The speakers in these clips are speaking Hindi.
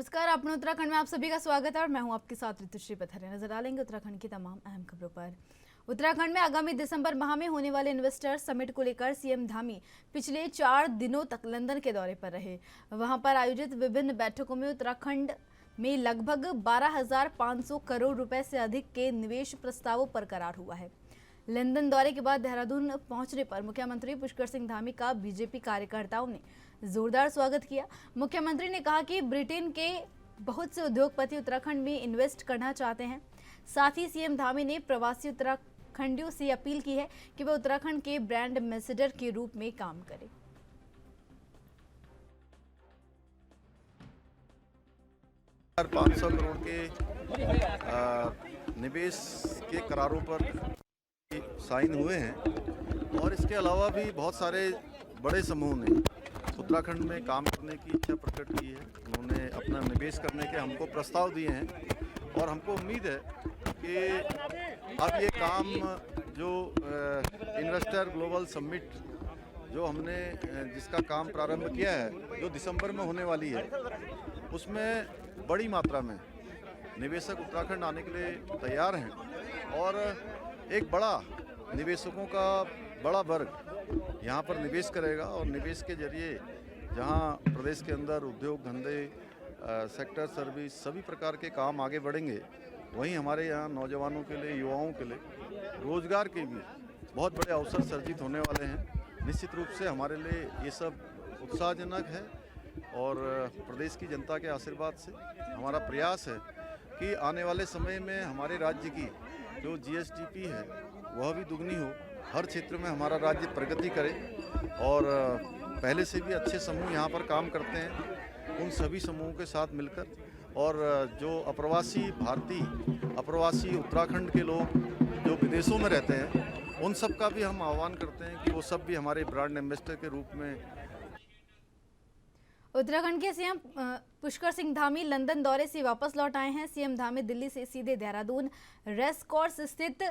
नमस्कार, अपने उत्तराखंड में आप सभी का स्वागत है और मैं हूं आपके साथ ऋतुश्री पथरे। नजर डालेंगे उत्तराखंड की तमाम अहम खबरों पर। उत्तराखंड में आगामी दिसंबर माह में होने वाले इन्वेस्टर समिट को लेकर सीएम धामी पिछले 4 दिनों तक लंदन के दौरे पर रहे। वहां पर आयोजित विभिन्न बैठकों में उत्तराखंड में लगभग 12,500 करोड़ रुपए से अधिक के निवेश प्रस्तावों पर करार हुआ है। लंदन दौरे के बाद देहरादून पहुंचने पर मुख्यमंत्री पुष्कर सिंह धामी का बीजेपी कार्यकर्ताओं ने जोरदार स्वागत किया। मुख्यमंत्री ने कहा कि ब्रिटेन के बहुत से उद्योगपति उत्तराखंड में इन्वेस्ट करना चाहते हैं। साथ ही सीएम धामी ने प्रवासी उत्तराखंडियों से अपील की है कि वे उत्तराखंड के ब्रांड एम्बेसडर के रूप में काम करें। 500 करोड़ के निवेश के करारों पर साइन हुए हैं और इसके अलावा भी बहुत सारे बड़े समूह ने उत्तराखंड में काम करने की इच्छा प्रकट की है। उन्होंने अपना निवेश करने के हमको प्रस्ताव दिए हैं और हमको उम्मीद है कि अब ये काम जो इन्वेस्टर ग्लोबल समिट जो हमने जिसका काम प्रारंभ किया है, जो दिसंबर में होने वाली है, उसमें बड़ी मात्रा में निवेशक उत्तराखंड आने के लिए तैयार हैं और एक बड़ा निवेशकों का बड़ा वर्ग यहाँ पर निवेश करेगा और निवेश के जरिए जहाँ प्रदेश के अंदर उद्योग धंधे सेक्टर सर्विस सभी प्रकार के काम आगे बढ़ेंगे, वहीं हमारे यहाँ नौजवानों के लिए युवाओं के लिए रोजगार के भी बहुत बड़े अवसर सर्जित होने वाले हैं। निश्चित रूप से हमारे लिए ये सब उत्साहजनक है और प्रदेश की जनता के आशीर्वाद से हमारा प्रयास है कि आने वाले समय में हमारे राज्य की जो जीएसडीपी है वह भी दुगनी हो, हर क्षेत्र में हमारा राज्य प्रगति करे और पहले से भी अच्छे समूह यहाँ पर काम करते हैं, उन सभी समूहों के साथ मिलकर और जो अप्रवासी भारतीय अप्रवासी उत्तराखंड के लोग जो विदेशों में रहते हैं उन सब का भी हम आह्वान करते हैं कि वो सब भी हमारे ब्रांड एम्बेसडर के रूप में। उत्तराखंड के सीएम पुष्कर सिंह धामी लंदन दौरे से वापस लौट आए हैं। सीएम धामी दिल्ली से सीधे देहरादून रेस कोर्स स्थित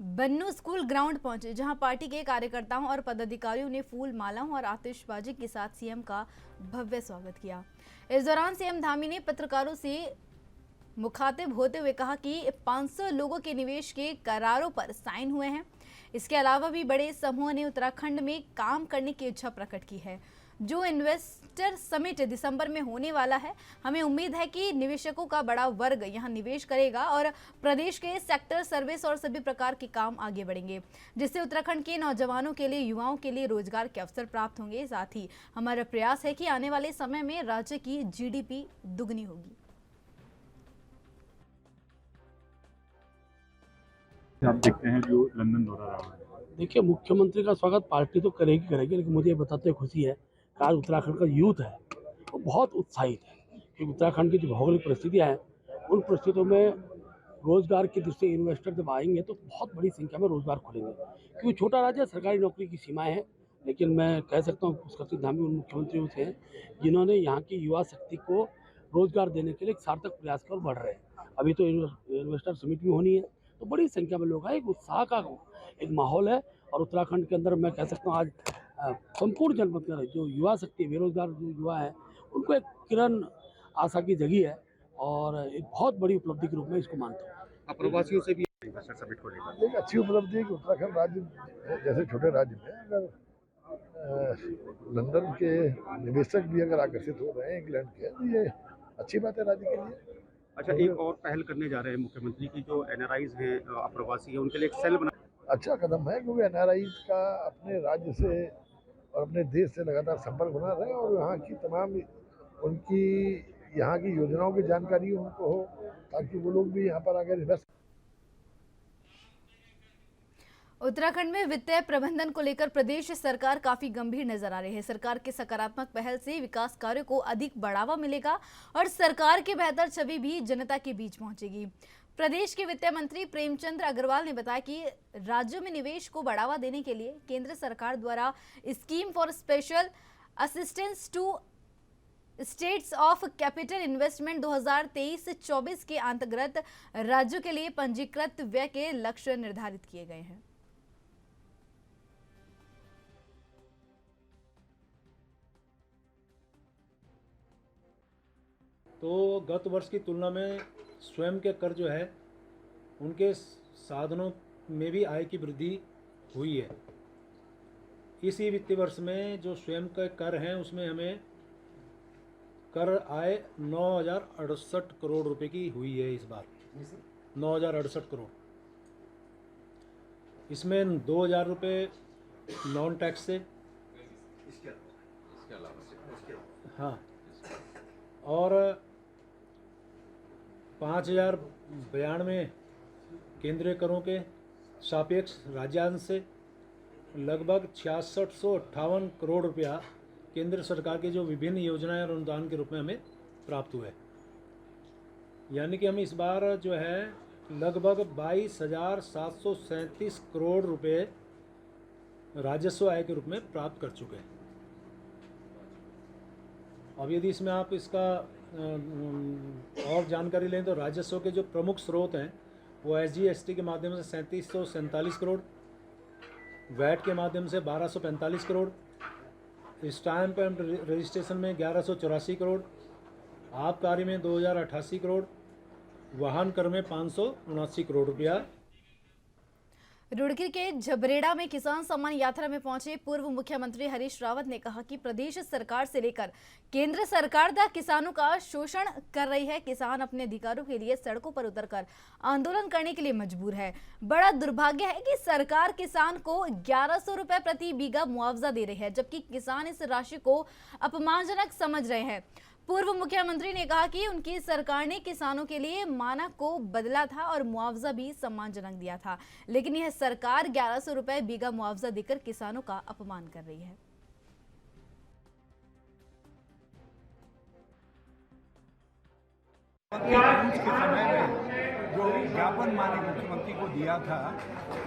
बन्नू स्कूल ग्राउंड पहुंचे, जहां पार्टी के कार्यकर्ताओं और पदाधिकारियों ने फूल मालाओं और आतिशबाजी के साथ सीएम का भव्य स्वागत किया। इस दौरान सीएम धामी ने पत्रकारों से मुखातिब होते हुए कहा कि 500 लोगों के निवेश के करारों पर साइन हुए हैं। इसके अलावा भी बड़े समूह ने उत्तराखंड में काम करने की इच्छा प्रकट की है। जो इन्वेस्टर समिट दिसंबर में होने वाला है, हमें उम्मीद है कि निवेशकों का बड़ा वर्ग यहां निवेश करेगा और प्रदेश के सेक्टर सर्विस और सभी प्रकार के काम आगे बढ़ेंगे, जिससे उत्तराखंड के नौजवानों के लिए युवाओं के लिए रोजगार के अवसर प्राप्त होंगे। साथ ही हमारा प्रयास है कि आने वाले समय में राज्य की जीडीपी दुगनी होगी। आप देखते हैं जो लंदन दौरा रहा है, देखिए मुख्यमंत्री का स्वागत पार्टी तो करेगी, लेकिन मुझे बताते हुए खुशी है कि आज उत्तराखंड का यूथ है वो बहुत उत्साहित है, क्योंकि उत्तराखंड की जो भौगोलिक परिस्थितियाँ हैं उन परिस्थितियों में रोजगार की दृष्टि से इन्वेस्टर जब आएंगे तो बहुत बड़ी संख्या में रोजगार खुलेंगे। क्योंकि छोटा राज्य सरकारी नौकरी की सीमाएँ हैं, लेकिन मैं कह सकता हूँ पुष्कर सिंह धामी उन मुख्यमंत्रियों से हैं जिन्होंने यहाँ की युवा शक्ति को रोजगार देने के लिए एक सार्थक प्रयास कर बढ़ रहे हैं। अभी तो इन्वेस्टर समिट भी होनी है, तो बड़ी संख्या में लोग आए, एक उत्साह का एक माहौल है। और उत्तराखंड के अंदर मैं कह सकता हूँ आज संपूर्ण जनपद का जो युवा शक्ति बेरोजगार जो युवा है उनको एक किरण आशा की जगी है और एक बहुत बड़ी उपलब्धि के रूप में इसको मानता हूँ। अप्रवासियों से भी समिट को लेकर एक अच्छी उपलब्धि है कि उत्तराखंड राज्य जैसे छोटे राज्य में अगर लंदन के निवेशक भी अगर आकर्षित हो रहे हैं इंग्लैंड के, तो ये अच्छी बात है राज्य के लिए। अच्छा, एक और पहल करने जा रहे हैं मुख्यमंत्री की, जो एनआरआईज हैं अप्रवासी हैं उनके लिए एक सेल बना। अच्छा कदम है, क्योंकि एनआरआई का अपने राज्य से और अपने देश से लगातार संपर्क बना रहे और यहाँ की तमाम उनकी यहाँ की योजनाओं की जानकारी उनको हो, ताकि वो लोग भी यहाँ पर अगर इन्वेस्ट। उत्तराखंड में वित्तीय प्रबंधन को लेकर प्रदेश सरकार काफी गंभीर नजर आ रही है। सरकार के सकारात्मक पहल से विकास कार्यों को अधिक बढ़ावा मिलेगा और सरकार की बेहतर छवि भी जनता के बीच पहुंचेगी। प्रदेश के वित्त मंत्री प्रेमचंद अग्रवाल ने बताया कि राज्यों में निवेश को बढ़ावा देने के लिए केंद्र सरकार द्वारा scheme for special assistance to states of capital investment 2023-24 के अंतर्गत राज्यों के लिए पंजीकृत व्यय के लक्ष्य निर्धारित किए गए हैं। तो गत वर्ष की तुलना में स्वयं के कर जो है उनके साधनों में भी आय की वृद्धि हुई है। इसी वित्तीय वर्ष में जो स्वयं के कर हैं उसमें हमें कर आय 9,068 करोड़ रुपए की हुई है इस बार, 9,068 करोड़। इसमें 2,000 रुपये नॉन टैक्स से, हाँ, और 5,092 केंद्रीय करों के सापेक्ष राज्यांश से लगभग 6658 करोड़ रुपया केंद्र सरकार की जो विभिन्न योजनाएं और अनुदान के रूप में हमें प्राप्त हुए। यानी कि हम इस बार जो है लगभग 22,737 करोड़ रुपए राजस्व आय के रूप में प्राप्त कर चुके हैं। अब यदि इसमें आप इसका और जानकारी लें तो राजस्व के जो प्रमुख स्रोत हैं वो SGST के माध्यम से 3747 करोड़, वैट के माध्यम से 1245 करोड़, स्टैम्प एंड रजिस्ट्रेशन में 1184 करोड़, आबकारी में 2088 करोड़, वाहन कर में 579 करोड़ रुपया। रुड़की के झबरेड़ा में किसान सम्मान यात्रा में पहुंचे पूर्व मुख्यमंत्री हरीश रावत ने कहा कि प्रदेश सरकार से लेकर केंद्र सरकार तक किसानों का शोषण कर रही है। किसान अपने अधिकारों के लिए सड़कों पर उतरकर आंदोलन करने के लिए मजबूर है। बड़ा दुर्भाग्य है कि सरकार किसान को 1100 रुपए प्रति बीघा मुआवजा दे रही है, जबकि किसान इस राशि को अपमानजनक समझ रहे हैं। पूर्व मुख्यमंत्री ने कहा कि उनकी सरकार ने किसानों के लिए मानक को बदला था और मुआवजा भी सम्मानजनक दिया था, लेकिन यह सरकार 1100 रुपए बीघा मुआवजा देकर किसानों का अपमान कर रही है। के समय में जो ज्ञापन माननीय मुख्यमंत्री को दिया था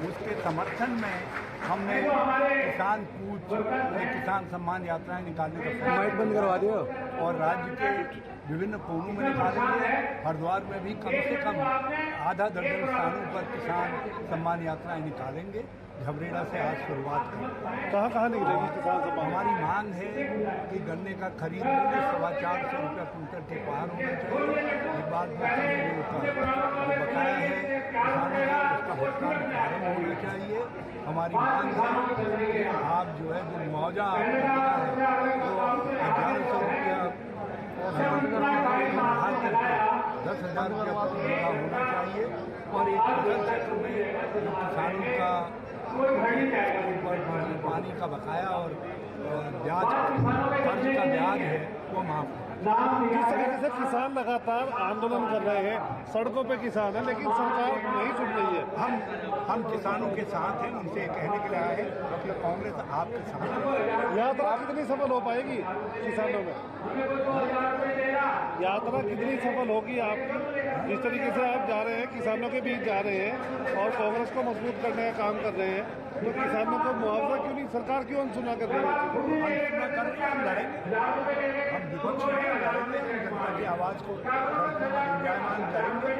उसके समर्थन में हमने किसान कूच किसान सम्मान यात्राएं निकालने का माइक बंद करवा दिया और राज्य के विभिन्न कोनों में निकालेंगे। हरिद्वार में भी कम से कम आधा दर्जन स्थानों पर किसान सम्मान यात्राएं निकालेंगे। झबरेड़ा से आज शुरुआत करें। कहाँ निकलेगी किसान सम्मान? हमारी मांग है कि गन्ने का खरीद मूल्य 425 रुपये कुंटल के पार होना चाहिए। ये बात जो बकाया है किसानों का उसका भुगतान प्रारंभ होना चाहिए। हमारी मांग है कि आप जो है जो मुआवजा आपको मिला है वो 1100 रुपया बढ़ा करके 10,000 रुपया प्रति बीघा होना चाहिए और एक फसल चक्र में जो किसानों का ऊपर पानी का बकाया और ब्याज कर्ज का ब्याज है वो माफ हो। जिस तरीके से किसान लगातार आंदोलन कर रहे हैं, सड़कों पे किसान है लेकिन सरकार नहीं सुन रही है। हम किसानों के साथ हैं, उनसे कहने के लिए आए हैं कि कांग्रेस आपके साथ है। यात्रा कितनी सफल हो पाएगी किसानों में? यात्रा कितनी सफल होगी आपकी? जिस तरीके से आप जा रहे हैं, किसानों के बीच जा रहे हैं और कांग्रेस को मजबूत करने का काम कर रहे हैं, तो किसानों को मुआवजा क्यों नहीं, सरकार क्यों अनसुना कर रही है? हम लड़ेंगे, हम विपक्ष में लड़ेंगे, जनता की आवाज़ को गुंजायमान करेंगे,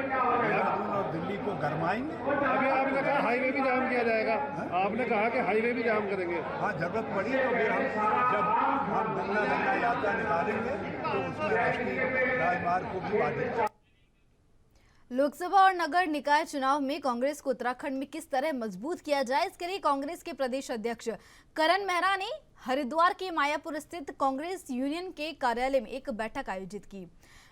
देहरादून और दिल्ली को गरमाएंगे। अभी आपने कहा हाईवे भी जाम किया जाएगा, आपने कहा कि हाईवे भी जाम करेंगे। हाँ, जरूरत पड़ी तो फिर जब हम गंगा यात्रा निकालेंगे तो उसमें राष्ट्रीय राजमार्ग को भी बाधित। लोकसभा और नगर निकाय चुनाव में कांग्रेस को उत्तराखंड में किस तरह मजबूत किया जाए, इसके लिए कांग्रेस के प्रदेश अध्यक्ष करण मेहरा ने हरिद्वार के मायापुर स्थित कांग्रेस यूनियन के कार्यालय में एक बैठक आयोजित की,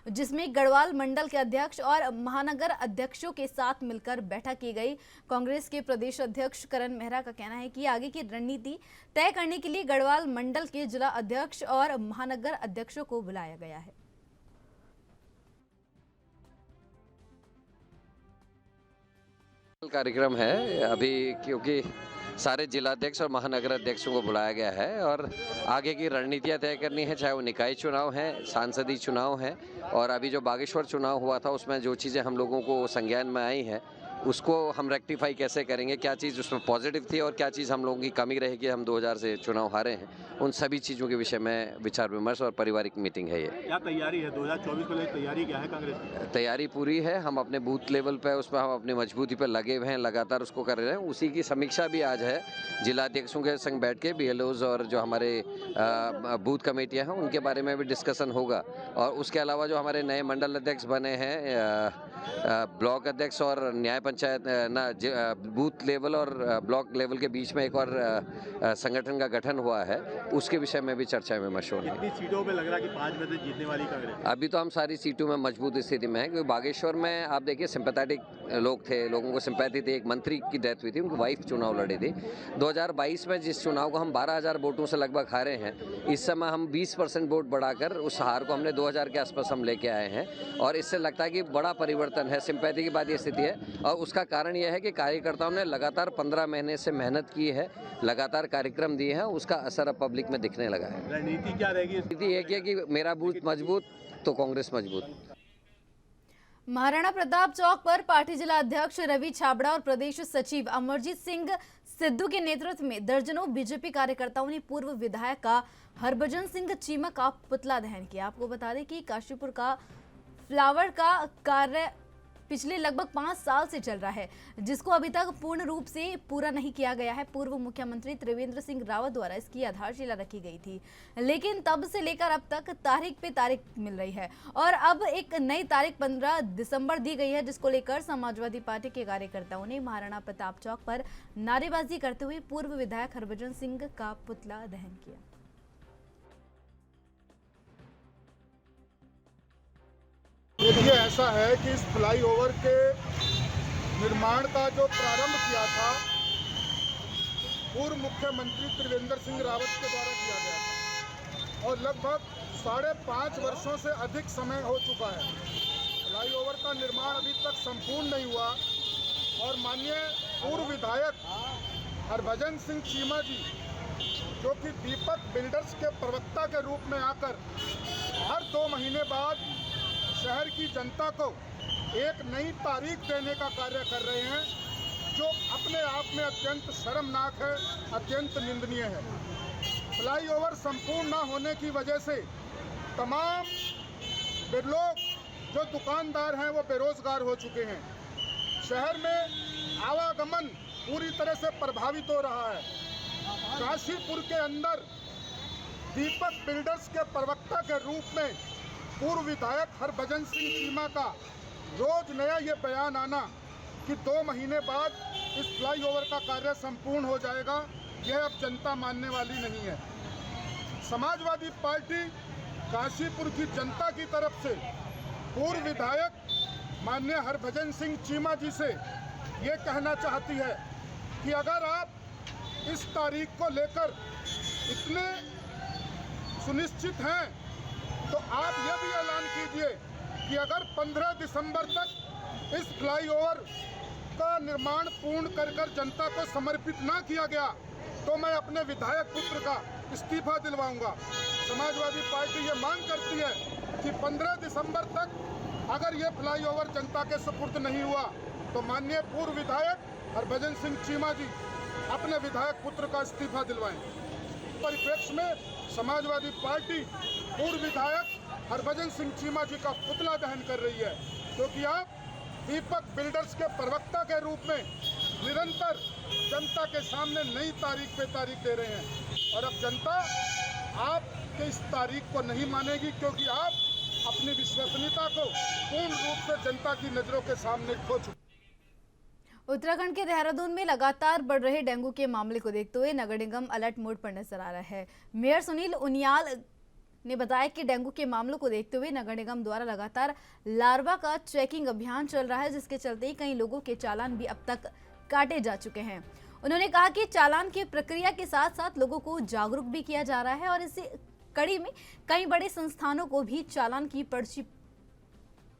जिसमें गढ़वाल मंडल के अध्यक्ष और महानगर अध्यक्षों के साथ मिलकर बैठक की गई। कांग्रेस के प्रदेश अध्यक्ष करण मेहरा का कहना है कि आगे की रणनीति तय करने के लिए गढ़वाल मंडल के जिला अध्यक्ष और महानगर अध्यक्षों को बुलाया गया है। कार्यक्रम है अभी, क्योंकि सारे जिलाध्यक्ष और महानगर अध्यक्षों को बुलाया गया है और आगे की रणनीतियां तय करनी है, चाहे वो निकाय चुनाव है, सांसदीय चुनाव है और अभी जो बागेश्वर चुनाव हुआ था उसमें जो चीज़ें हम लोगों को संज्ञान में आई हैं उसको हम रेक्टिफाई कैसे करेंगे, क्या चीज़ उसमें पॉजिटिव थी और क्या चीज़ हम लोगों की कमी रहेगी, हम 2000 से चुनाव हारे हैं, उन सभी चीज़ों के विषय में विचार विमर्श और पारिवारिक मीटिंग है ये। क्या तैयारी है 2024 को लेकर, तैयारी क्या है कांग्रेस की? तैयारी पूरी है, हम अपने बूथ लेवल पे उस पर हम अपनी मजबूती पर लगे हुए हैं, लगातार उसको कर रहे हैं। उसी की समीक्षा भी आज है, जिला अध्यक्षों के संग बैठ के BLOs और जो हमारे बूथ कमेटियां हैं उनके बारे में भी डिस्कशन होगा। और उसके अलावा जो हमारे नए मंडल अध्यक्ष बने हैं, ब्लॉक अध्यक्ष और न्याय पंचायत बूथ लेवल और ब्लॉक लेवल के बीच में एक और संगठन का गठन हुआ है, उसके विषय में भी चर्चा विमर्श होगी। कितनी सीटों पे लग रहा है कि 5 में से जीतने वाली कांग्रेस? अभी तो हम सारी सीटों में मजबूत स्थिति में हैं, क्योंकि बागेश्वर में आप देखिए सिंपैथेटिक लोग थे, लोगों को सिंपैथी थी। एक मंत्री की डेथ हुई थी, उनकी वाइफ चुनाव लड़ी थी। 2022 में जिस चुनाव को हम 12,000 वोटों से लगभग हारे हैं, इस समय हम 20% वोट बढ़ाकर उस हार को हमने 2000 के आसपास हम लेके आए हैं। और इससे लगता है कि बड़ा परिवर्तन है। सिंपैथी की बात ये स्थिति है, और उसका कारण यह है कि कार्यकर्ताओं ने लगातार 15 महीने से मेहनत की है, लगातार कार्यक्रम दिए हैं, उसका असर अब पब्लिक में दिखने लगा है। रणनीति क्या रहेगी? रणनीति एक है कि मेरा बूथ मजबूत तो कांग्रेस मजबूत। महाराणा प्रताप चौक पर पार्टी जिला अध्यक्ष रवि छाबड़ा और प्रदेश सचिव अमरजीत सिंह सिद्धू के नेतृत्व में दर्जनों बीजेपी कार्यकर्ताओं ने पूर्व विधायक का हरभजन सिंह चीमा का पुतला दहन किया। आपको बता दें कि काशीपुर का फ्लावर का कार्य पिछले लगभग 5 साल से चल रहा है, जिसको अभी तक पूर्ण रूप से पूरा नहीं किया गया है। पूर्व मुख्यमंत्री त्रिवेंद्र सिंह रावत द्वारा इसकी आधारशिला रखी गई थी, लेकिन तब से लेकर अब तक तारीख पे तारीख मिल रही है और अब एक नई तारीख 15 दिसंबर दी गई है, जिसको लेकर समाजवादी पार्टी के कार्यकर्ताओं ने महाराणा प्रताप चौक पर नारेबाजी करते हुए पूर्व विधायक हरभजन सिंह का पुतला दहन किया। देखिए, ऐसा है कि इस फ्लाईओवर के निर्माण का जो प्रारंभ किया था पूर्व मुख्यमंत्री त्रिवेंद्र सिंह रावत के द्वारा किया गया था और लगभग 5.5 वर्षों से अधिक समय हो चुका है। फ्लाईओवर का निर्माण अभी तक संपूर्ण नहीं हुआ और माननीय पूर्व विधायक हरभजन सिंह चीमा जी, जो कि दीपक बिल्डर्स के प्रवक्ता के रूप में आकर हर 2 महीने बाद शहर की जनता को एक नई तारीख देने का कार्य कर रहे हैं, जो अपने आप में अत्यंत शर्मनाक है, अत्यंत निंदनीय है। फ्लाईओवर संपूर्ण न होने की वजह से तमाम लोग जो दुकानदार हैं वो बेरोजगार हो चुके हैं। शहर में आवागमन पूरी तरह से प्रभावित हो रहा है। काशीपुर के अंदर दीपक बिल्डर्स के प्रवक्ता के रूप में पूर्व विधायक हरभजन सिंह चीमा का रोज नया ये बयान आना कि 2 महीने बाद इस फ्लाईओवर का कार्य संपूर्ण हो जाएगा, यह अब जनता मानने वाली नहीं है। समाजवादी पार्टी काशीपुर की जनता की तरफ से पूर्व विधायक माननीय हरभजन सिंह चीमा जी से ये कहना चाहती है कि अगर आप इस तारीख को लेकर इतने सुनिश्चित हैं तो आप यह भी ऐलान कीजिए कि अगर 15 दिसंबर तक इस फ्लाईओवर का निर्माण पूर्ण कर जनता को समर्पित ना किया गया तो मैं अपने विधायक पुत्र का इस्तीफा दिलवाऊंगा। समाजवादी पार्टी ये मांग करती है कि 15 दिसंबर तक अगर ये फ्लाईओवर जनता के सुपुर्द नहीं हुआ तो माननीय पूर्व विधायक हरभजन सिंह चीमा जी अपने विधायक पुत्र का इस्तीफा दिलवाएं। परिप्रेक्ष्य में समाजवादी पार्टी पूर्व विधायक हरभजन सिंह चीमा जी का पुतला दहन कर रही है, क्योंकि आप दीपक बिल्डर्स के प्रवक्ता के रूप में निरंतर जनता के सामने नई तारीख पे तारीख दे रहे हैं और अब जनता आपके इस तारीख को नहीं मानेगी, क्योंकि आप अपनी विश्वसनीयता को पूर्ण रूप से जनता की नजरों के सामने खो चुके। उत्तराखंड के देहरादून में लगातार बढ़ रहे डेंगू के मामले को देखते हुए नगर निगम अलर्ट मोड पर नजर आ रहा है। मेयर सुनील उनियाल ने बताया कि डेंगू के मामलों को देखते हुए नगर निगम द्वारा लगातार लार्वा का चेकिंग अभियान चल रहा है, जिसके चलते कई लोगों के चालान भी अब तक काटे जा चुके हैं। उन्होंने कहा कि चालान की प्रक्रिया के साथ साथ लोगों को जागरूक भी किया जा रहा है और इसी कड़ी में कई बड़े संस्थानों को भी चालान की पर्ची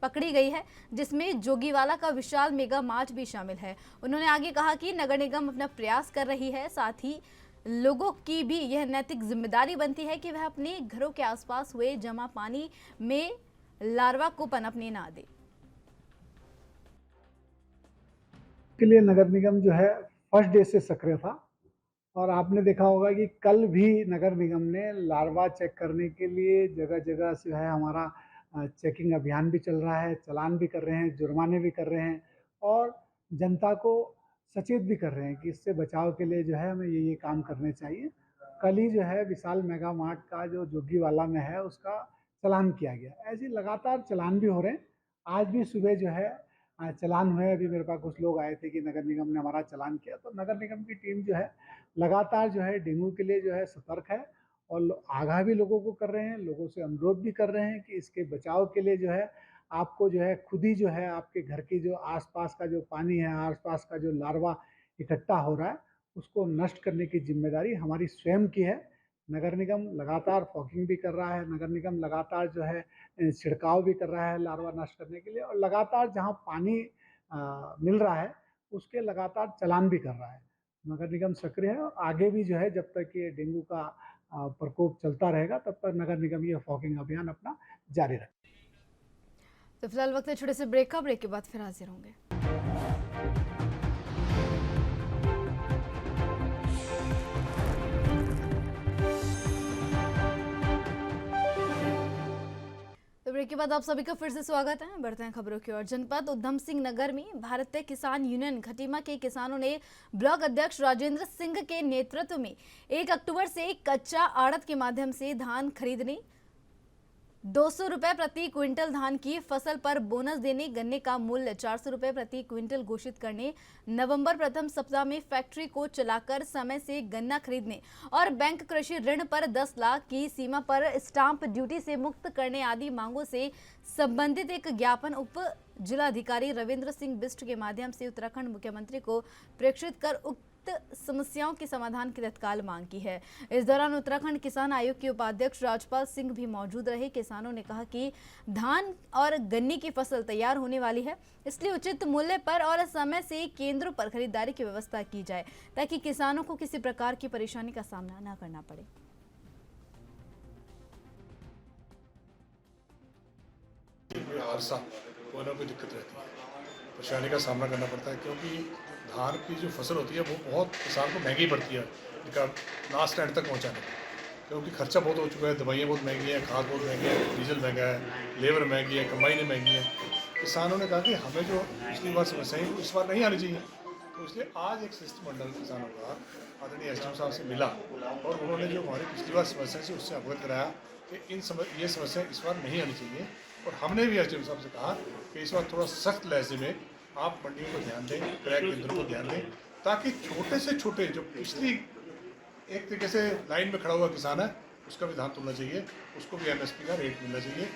पकड़ी गई है, जिसमें जोगीवाला का विशाल मेगा मार्ट भी शामिल है। उन्होंने आगे कहा कि नगर निगम अपना प्रयास कर रही है, साथ ही लोगों की भी यह नैतिक जिम्मेदारी बनती है कि वह अपने घरों के आसपास हुए जमा पानी में लार्वा को पनपने ना दे। के लिए नगर निगम जो है फर्स्ट डे से सक्रिय था और आपने देखा होगा कि कल भी नगर निगम ने लार्वा चेक करने के लिए जगह जगह से है हमारा चेकिंग अभियान भी चल रहा है, चालान भी कर रहे हैं, जुर्माने भी कर रहे हैं और जनता को सचेत भी कर रहे हैं कि इससे बचाव के लिए जो है हमें ये काम करने चाहिए। कल ही जो है विशाल मेगा मार्ट का जो जोगीवाला में है उसका चालान किया गया। ऐसे लगातार चालान भी हो रहे हैं। आज भी सुबह जो है चालान हुए। अभी मेरे पास कुछ लोग आए थे कि नगर निगम ने हमारा चालान किया, तो नगर निगम की टीम जो है लगातार जो है डेंगू के लिए जो है सतर्क है और आगाह भी लोगों को कर रहे हैं, लोगों से अनुरोध भी कर रहे हैं कि इसके बचाव के लिए जो है आपको जो है खुद ही जो है आपके घर की जो आसपास का जो पानी है, आसपास का जो लार्वा इकट्ठा हो रहा है उसको नष्ट करने की जिम्मेदारी हमारी स्वयं की है। नगर निगम लगातार फॉगिंग भी कर रहा है, नगर निगम लगातार जो है छिड़काव भी कर रहा है लार्वा नष्ट करने के लिए और लगातार जहाँ पानी मिल रहा है उसके लगातार चालान भी कर रहा है। नगर निगम सक्रिय है और आगे भी जो है जब तक ये डेंगू का प्रकोप चलता रहेगा तब तक नगर निगम ये फॉगिंग अभियान अपना जारी रखेगा। तो फिलहाल वक्त है छोटे से ब्रेक का। ब्रेक के बाद फिर हाजिर होंगे। तो ब्रेक के बाद आप सभी का फिर से स्वागत है। बढ़ते हैं खबरों की ओर। जनपद उधम सिंह नगर में भारतीय किसान यूनियन खटीमा के किसानों ने ब्लॉक अध्यक्ष राजेंद्र सिंह के नेतृत्व में 1 अक्टूबर से कच्चा आड़त के माध्यम से धान खरीदने, 200 रुपए प्रति क्विंटल धान की फसल पर बोनस देने, गन्ने का मूल्य 400 रुपए प्रति क्विंटल घोषित करने, नवंबर प्रथम सप्ताह में फैक्ट्री को चलाकर समय से गन्ना खरीदने और बैंक कृषि ऋण पर 10 लाख की सीमा पर स्टाम्प ड्यूटी से मुक्त करने आदि मांगों से संबंधित एक ज्ञापन उप जिलाधिकारी रविंद्र सिंह बिष्ट के माध्यम से उत्तराखंड मुख्यमंत्री को प्रेषित कर उक्त समस्याओं के समाधान की तत्काल मांग की है। इस दौरान उत्तराखंड किसान आयोग के उपाध्यक्ष राजपाल सिंह भी मौजूद रहे। किसानों ने कहा कि धान और गन्ने की फसल तैयार होने वाली है, इसलिए उचित मूल्य पर और समय से केंद्रों पर खरीदारी की व्यवस्था की जाए ताकि किसानों को किसी प्रकार की परेशानी का सामना न करना पड़े। हर साल कोई ना कोई दिक्कत रहती है, परेशानी का सामना करना पड़ता है क्योंकि धान की जो फसल होती है वो बहुत किसान को महंगी पड़ती है इनका लास्ट एंड तक पहुंचाने में, क्योंकि खर्चा बहुत हो चुका है। दवाइयाँ बहुत महंगी हैं, खाद बहुत महंगी है, डीजल महंगा है, लेबर महंगी है, कंबाइनें महंगी हैं। किसानों ने कहा कि हमें जो पिछली बार समस्याएं इस बार नहीं आनी चाहिए, तो इसलिए आज एक शिष्टमंडल किसानों का आदरणीय एसडीएम साहब से मिला और उन्होंने जो हमारी पिछली बार समस्या थी उससे अवगत कराया कि ये समस्या इस बार नहीं आनी चाहिए। और हमने भी एसडीएम साहब से कहा कि इस बार थोड़ा सख्त लहजे में आप मंडियों को ध्यान दें, क्रय केंद्रों को ध्यान दें, ताकि छोटे से छोटे जो पिछली एक तरीके से लाइन में खड़ा हुआ किसान है उसका भी धान तुलना चाहिए, उसको भी एमएसपी का रेट मिलना चाहिए,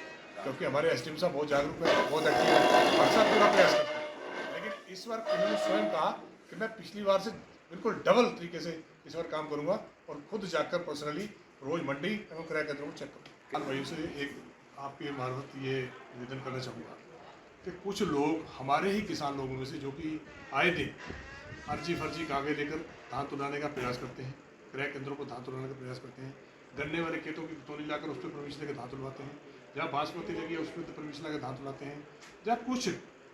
क्योंकि हमारे एसडीएम साहब बहुत जागरूक है, बहुत एक्टिव है, हर साल पूरा प्रयास करते हैं। लेकिन इस बार उन्होंने स्वयं कहा कि मैं पिछली बार से बिल्कुल डबल तरीके से इस बार काम करूँगा और खुद जाकर पर्सनली रोज मंडी एवं क्रय केंद्रों को चेक करूँगा। भाइयों से एक आपके मार्फत ये निवेदन करना चाहूँगा कि कुछ लोग हमारे ही किसान लोगों में से जो कि आए दिन अर्जी फर्जी कागज लेकर धान तुलाने का प्रयास करते हैं, क्रय केंद्रों को धान तुलाने का प्रयास करते हैं, गन्ने वाले खेतों की तोली लाकर उस पर परमिशन लेकर धान तुलवाते हैं, जहाँ बासमती लगी है उस पर परमिशन लेकर धान तुलाते हैं, जहाँ कुछ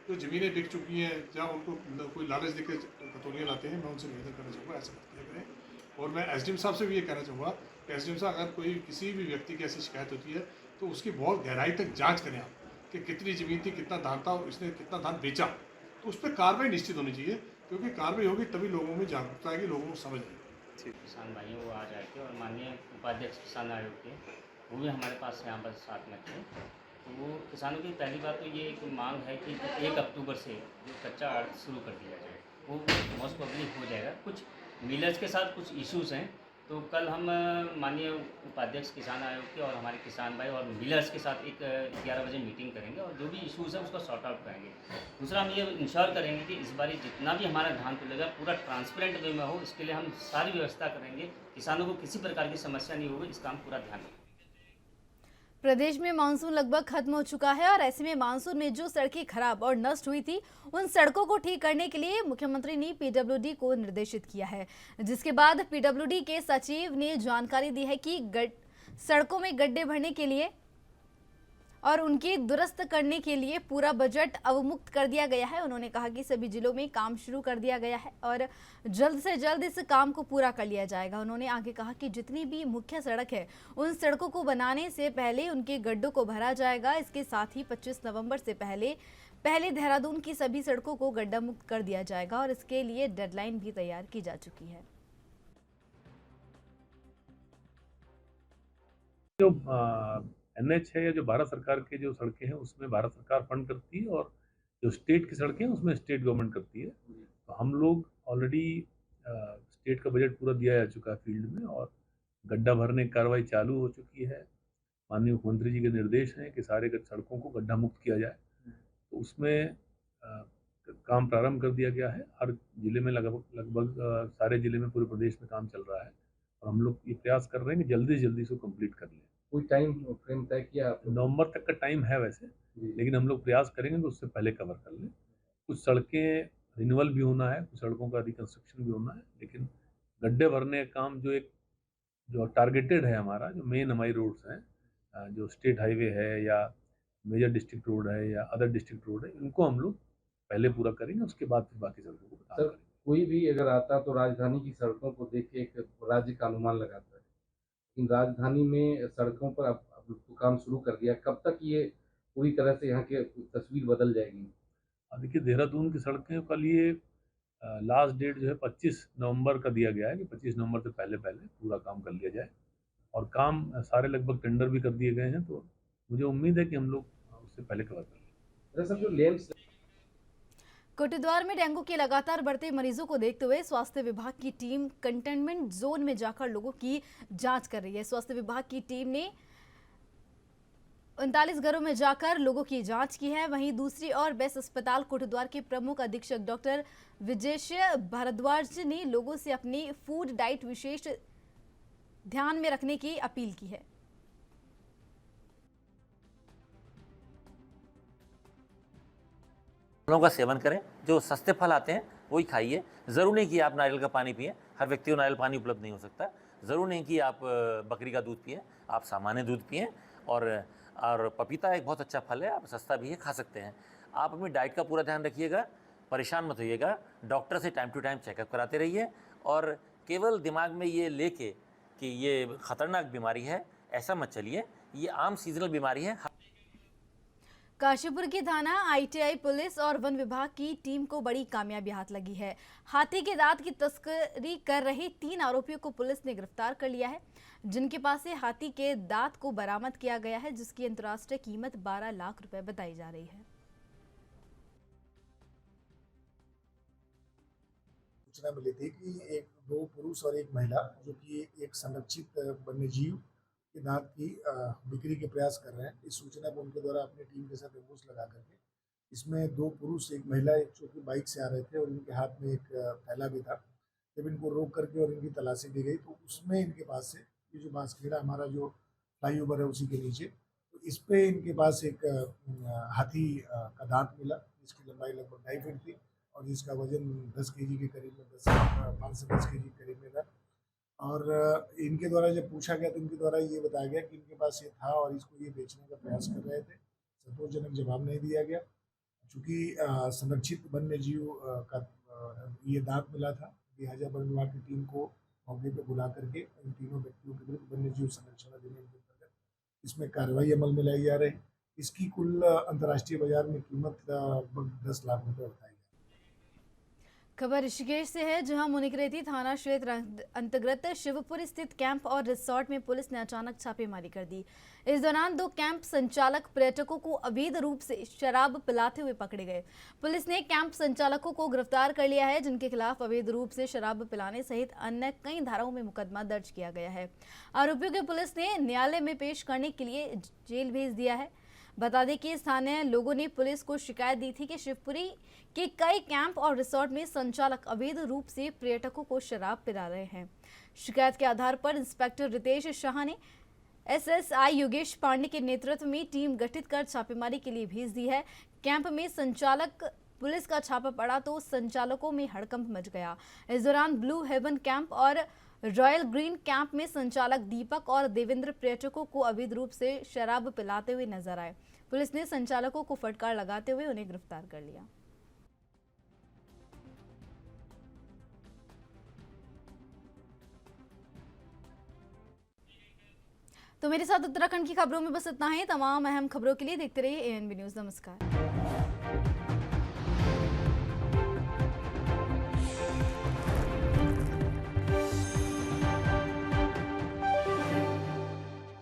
जो ज़मीनें बिक चुकी हैं जहाँ उनको कोई लालच देकर कतौनियाँ लाते हैं, मैं उनसे निवेदन करना चाहूँगा ऐसा मत किया करें। और मैं एसडीएम साहब से भी ये कहना चाहूँगा कि एसडीएम साहब अगर कोई किसी भी व्यक्ति की ऐसी शिकायत होती है तो उसकी बहुत गहराई तक जाँच करें आप कि कितनी ज़मीन थी, कितना धान था और इसने कितना धान बेचा, तो उस पर कार्रवाई निश्चित होनी चाहिए, क्योंकि कार्रवाई होगी तभी लोगों में जागरूकता आएगी, लोगों को समझ आएगी। किसान भाइयों वो आज आए थे और माननीय उपाध्यक्ष किसान आयोग के वो भी हमारे पास यहाँ पर साथ में थे। तो वो किसानों की पहली बात तो ये एक मांग है कि 1 अक्टूबर से जो कच्चा आड़त शुरू कर दिया जाए, वो मोस्ट प्रोबेबली हो जाएगा। कुछ मिलर्स के साथ कुछ इश्यूज़ हैं, तो कल हम माननीय उपाध्यक्ष किसान आयोग के और हमारे किसान भाई और मिलर्स के साथ एक 11 बजे मीटिंग करेंगे और जो भी इश्यूज़ है उसको सॉर्ट आउट करेंगे। दूसरा हम ये इंश्योर करेंगे कि इस बार जितना भी हमारा धान तुलेगा पूरा ट्रांसपेरेंट वे में हो, इसके लिए हम सारी व्यवस्था करेंगे, किसानों को किसी प्रकार की समस्या नहीं होगी, इसका हम पूरा ध्यान रखेंगे। प्रदेश में मानसून लगभग खत्म हो चुका है और ऐसे में मानसून में जो सड़कें खराब और नष्ट हुई थी उन सड़कों को ठीक करने के लिए मुख्यमंत्री ने पीडब्ल्यूडी को निर्देशित किया है, जिसके बाद पीडब्ल्यूडी के सचिव ने जानकारी दी है कि सड़कों में गड्ढे भरने के लिए और उनकी दुरुस्त करने के लिए पूरा बजट अवमुक्त कर दिया गया है। उन्होंने कहा कि सभी जिलों में काम शुरू कर दिया गया है और जल्द से जल्द इस काम को पूरा कर लिया जाएगा। उन्होंने आगे कहा कि जितनी भी मुख्य सड़क है उन सड़कों को बनाने से पहले उनके गड्ढों को भरा जाएगा। इसके साथ ही 25 नवंबर से पहले देहरादून की सभी सड़कों को गड्ढा मुक्त कर दिया जाएगा और इसके लिए डेडलाइन भी तैयार की जा चुकी है। जो NH है या जो भारत सरकार के जो सड़कें हैं उसमें भारत सरकार फंड करती है और जो स्टेट की सड़कें हैं उसमें स्टेट गवर्नमेंट करती है। तो हम लोग ऑलरेडी स्टेट का बजट पूरा दिया जा चुका है फील्ड में और गड्ढा भरने की कार्रवाई चालू हो चुकी है। माननीय मुख्यमंत्री जी के निर्देश हैं कि सारे सड़कों को गड्ढा मुक्त किया जाए, तो उसमें काम प्रारंभ कर दिया गया है। हर जिले में लगभग सारे जिले में पूरे प्रदेश में काम चल रहा है और हम लोग ये प्रयास कर रहे हैं कि जल्दी से जल्दी इसको कंप्लीट कर लें। कोई टाइम फ्रेम तय किया? नवंबर तक का टाइम है वैसे, लेकिन हम लोग प्रयास करेंगे कि उससे पहले कवर कर लें। कुछ सड़कें रिन्यूअल भी होना है, कुछ सड़कों का रिकंस्ट्रक्शन भी होना है, लेकिन गड्ढे भरने का काम जो टारगेटेड है हमारा, जो मेन हमारी रोड्स हैं, जो स्टेट हाईवे है या मेजर डिस्ट्रिक्ट रोड है या अदर डिस्ट्रिक्ट रोड है, इनको हम लोग पहले पूरा करेंगे, उसके बाद फिर बाकी सड़कों को बता करेंगे। कोई भी अगर आता तो राजधानी की सड़कों को देख के एक राज्य का अनुमान लगाता है, लेकिन राजधानी में सड़कों पर अब तो काम शुरू कर दिया। कब तक ये पूरी तरह से यहाँ की तस्वीर बदल जाएगी? देखिए, देहरादून की सड़कें का लिए लास्ट डेट जो है 25 नवंबर का दिया गया है कि 25 नवंबर से पहले पूरा काम कर लिया जाए और काम सारे लगभग टेंडर भी कर दिए गए हैं, तो मुझे उम्मीद है कि हम लोग उससे पहले कवर कर लें। जो लेंस कोटद्वार में डेंगू के लगातार बढ़ते मरीजों को देखते हुए स्वास्थ्य विभाग की टीम कंटेनमेंट जोन में जाकर लोगों की जांच कर रही है। स्वास्थ्य विभाग की टीम ने 39 घरों में जाकर लोगों की जांच की है। वहीं दूसरी ओर बेस्ट अस्पताल कोटद्वार के प्रमुख अधीक्षक डॉक्टर विजेश भारद्वाज ने लोगों से अपनी फूड डाइट विशेष ध्यान में रखने की अपील की है। फलों का सेवन करें, जो सस्ते फल आते हैं वही खाइए। ज़रूर नहीं कि आप नारियल का पानी पिएं, हर व्यक्ति को नारियल पानी उपलब्ध नहीं हो सकता। ज़रूर नहीं कि आप बकरी का दूध पिएं, आप सामान्य दूध पिएं। और पपीता एक बहुत अच्छा फल है, आप सस्ता भी है, खा सकते हैं। आप अपनी डाइट का पूरा ध्यान रखिएगा, परेशान मत होइएगा, डॉक्टर से टाइम टू टाइम चेकअप कराते रहिए और केवल दिमाग में ये लेके कि ये ख़तरनाक बीमारी है ऐसा मत चलिए। ये आम सीजनल बीमारी है। काशीपुर की थाना ITI पुलिस और वन विभाग की टीम को बड़ी कामयाबी हाथ लगी है। हाथी के दांत की तस्करी कर रहे 3 आरोपियों को पुलिस ने गिरफ्तार कर लिया है, जिनके पास से हाथी के दांत को बरामद किया गया है, जिसकी अंतर्राष्ट्रीय कीमत 12 लाख रुपए बताई जा रही है। सूचना मिली थी कि 2 पुरुष और 1 महिला जो कि एक संरक्षित वन्यजीव के दांत की बिक्री के प्रयास कर रहे हैं। इस सूचना को उनके द्वारा अपनी टीम के साथ एम्बुश लगा करके इसमें 2 पुरुष 1 महिला एक चौकी बाइक से आ रहे थे और इनके हाथ में एक थैला भी था। जब इनको रोक करके और इनकी तलाशी दी गई तो उसमें इनके पास से ये जो बांसखेड़ा हमारा जो फ्लाईओवर है उसी के नीचे, तो इस पे इनके पास एक हाथी का दांत मिला, जिसकी लंबाई लगभग 2.5 फीट थी और जिसका वजन 10 kg के करीब में 5 से 10 kg के करीब में था। और इनके द्वारा जब पूछा गया तो इनके द्वारा ये बताया गया कि इनके पास ये था और इसको ये बेचने का प्रयास कर रहे थे। संतोषजनक जवाब नहीं दिया गया। चूँकि संरक्षित वन्य जीव का ये दांत मिला था, लिहाजा वन विभाग की टीम को मौके पर बुला करके इन तीनों व्यक्तियों के विरुद्ध वन्य जीव संरक्षण अधिनियम के अंतर्गत इसमें कार्रवाई अमल में लाई जा रही। इसकी कुल अंतर्राष्ट्रीय बाजार में कीमत 10 लाख रुपये बताई। खबर ऋषिकेश से है, जहां मुनिकरेती थाना क्षेत्र अंतर्गत शिवपुर स्थित कैंप और रिसोर्ट में पुलिस ने अचानक छापेमारी कर दी। इस दौरान 2 कैंप संचालक पर्यटकों को अवैध रूप से शराब पिलाते हुए पकड़े गए। पुलिस ने कैंप संचालकों को गिरफ्तार कर लिया है, जिनके खिलाफ अवैध रूप से शराब पिलाने सहित अन्य कई धाराओं में मुकदमा दर्ज किया गया है। आरोपियों को पुलिस ने न्यायालय में पेश करने के लिए जेल भेज दिया है। बता दें कि स्थानीय लोगों ने पुलिस को शिकायत दी थी कि शिवपुरी के कई कैंप और रिसोर्ट में संचालक अवैध रूप से पर्यटकों को शराब पिला रहे हैं। शिकायत के आधार पर इंस्पेक्टर रितेश शाह ने SSI योगेश पांडे के नेतृत्व में टीम गठित कर छापेमारी के लिए भेज दी है। कैंप में संचालक पुलिस का छापा पड़ा तो संचालकों में हड़कंप मच गया। इस दौरान ब्लू हेवन कैंप और रॉयल ग्रीन कैंप में संचालक दीपक और देवेंद्र पर्यटकों को अवैध रूप से शराब पिलाते हुए नजर आए। पुलिस ने संचालकों को फटकार लगाते हुए उन्हें गिरफ्तार कर लिया। तो मेरे साथ उत्तराखंड की खबरों में बस इतना ही। तमाम अहम खबरों के लिए देखते रहिए ANB न्यूज़। नमस्कार।